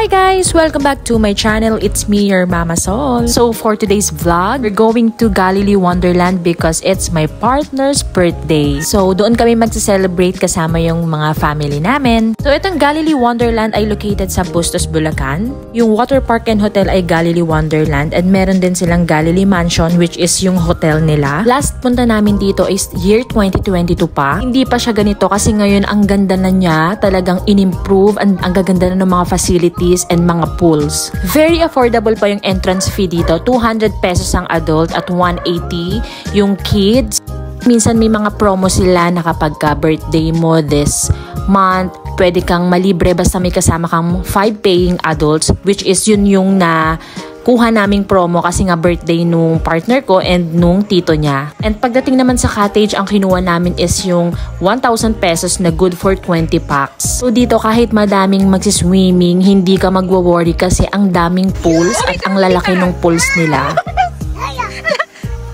Hi guys! Welcome back to my channel. It's me, your Mama Sol. So for today's vlog, we're going to Galilee Wonderland because it's my partner's birthday. So doon kami magse-celebrate kasama yung mga family namin. So itong Galilee Wonderland ay located sa Bustos, Bulacan. Yung water park and hotel ay Galilee Wonderland and meron din silang Galilee Mansion which is yung hotel nila. Last punta namin dito is year 2022 pa. Hindi pa siya ganito kasi ngayon ang ganda na niya. Talagang in-improve ang gaganda na ng mga facilities and mga pools. Very affordable pa yung entrance fee dito. 200 pesos ang adult at 180 yung kids. Minsan may mga promo sila na kapag birthday mo this month, pwede kang malibre basta may kasama kang 5 paying adults, which is yun yung na kuha naming promo kasi nga birthday nung partner ko and nung tito niya. And pagdating naman sa cottage, ang kinuha namin is yung 1,000 pesos na good for 20 packs. So dito kahit madaming magsiswimming, hindi ka magwo-worry kasi ang daming pools at ang lalaki ng pools nila.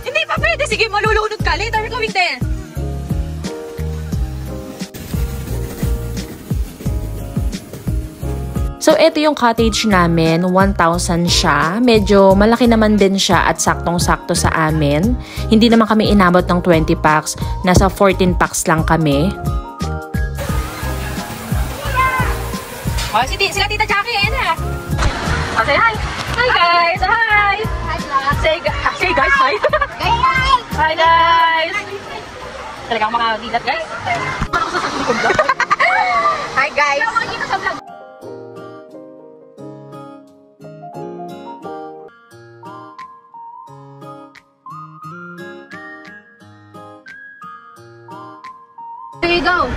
Hindi pa pwede. Sige, malulunod ka. Later gawin din. So, ito yung cottage namin. 1,000 siya. Medyo malaki naman din siya at saktong-sakto sa amin. Hindi naman kami inabot ng 20 packs. Nasa 14 packs lang kami. Oh, sila Tita Jackie, ayan na. Oh, say hi. Hi, guys. Hi. Say guys, hi. Hi, guys. Talagang mga dilat, guys. Hi, guys. There you go.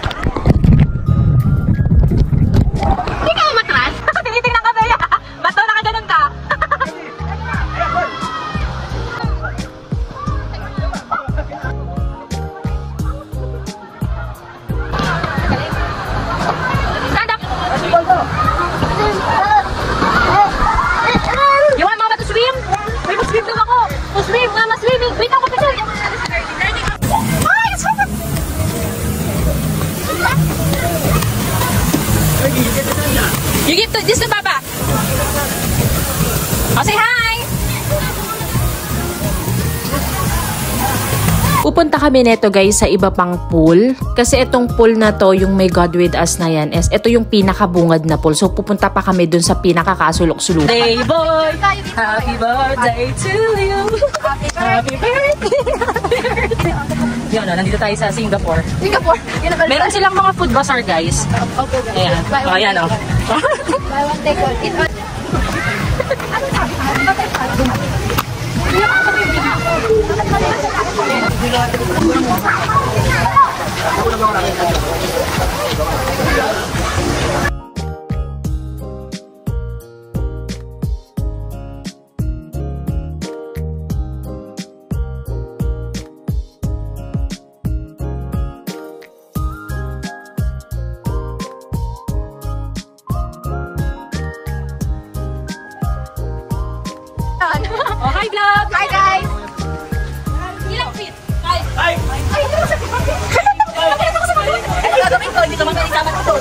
Hindi ka matras? Tinitingnan ka ba yan? Ba't daw nakaganon ka? Stand up! You want mama to swim? May mag-swim daw ako. To swim, mama swimming. Wait ako pa siya. You give this to Papa. I'll say hi. Pupunta kami neto guys sa iba pang pool. Kasi itong pool na to, yung may God with us na yan, ito yung pinakabungad na pool. So pupunta pa kami dun sa pinakakasulok-sulok. Day boy, happy birthday to you. Happy birthday. Yun, nandito tayo sa Singapore. Meron silang mga food bazaar guys. Ayan. Oh, ayan o. Buy one, take one. Eat one. Oh, hi vlog! Hi, guys. Ilang feet? Hi! Ay, hindi mo sa pipapit. Ano gagawin ko? Hindi ko magkalisama ko.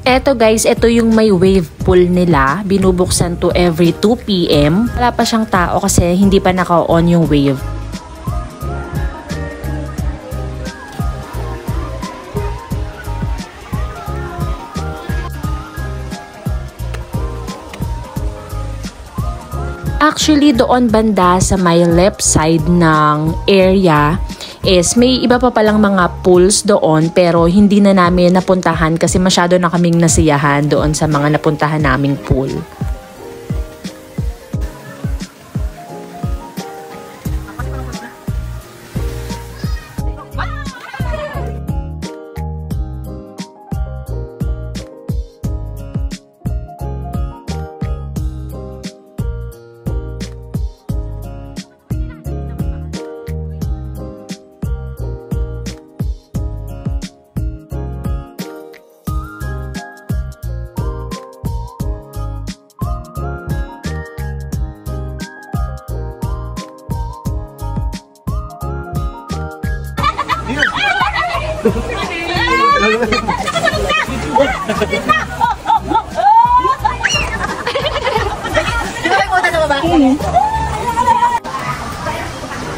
Eto guys, ito yung may wave pool nila. Binubuksan to every 2 PM. Wala pa siyang tao kasi hindi pa naka-on yung wave. Actually, doon banda sa may left side ng area is may iba pa palang mga pools doon pero hindi na namin napuntahan kasi masyado na kaming nasiyahan doon sa mga napuntahan naming pool. Di ba may puta sa baba?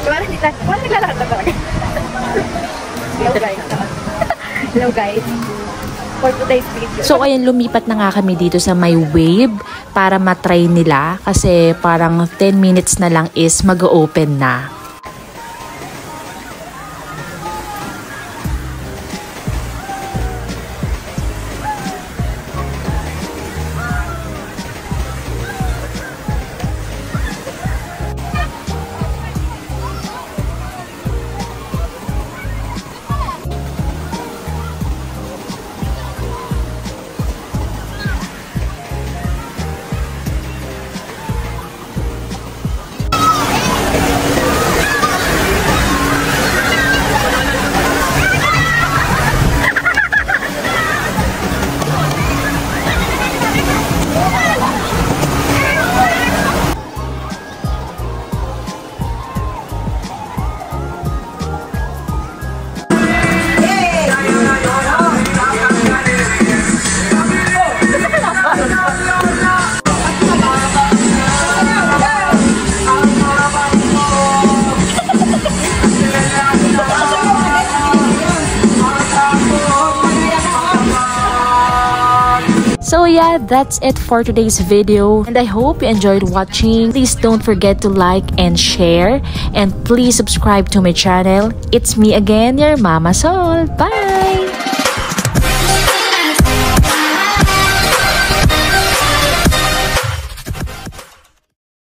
Parang naglalakad na talaga. Hello guys. Hello guys. For today's video. So ayun, lumipat na nga kami dito sa may wave para matry nila kasi parang 10 minutes na lang is mag-open na. So yeah, that's it for today's video and I hope you enjoyed watching. Please don't forget to like and share and please subscribe to my channel. It's me again, your Mama Sol. Bye!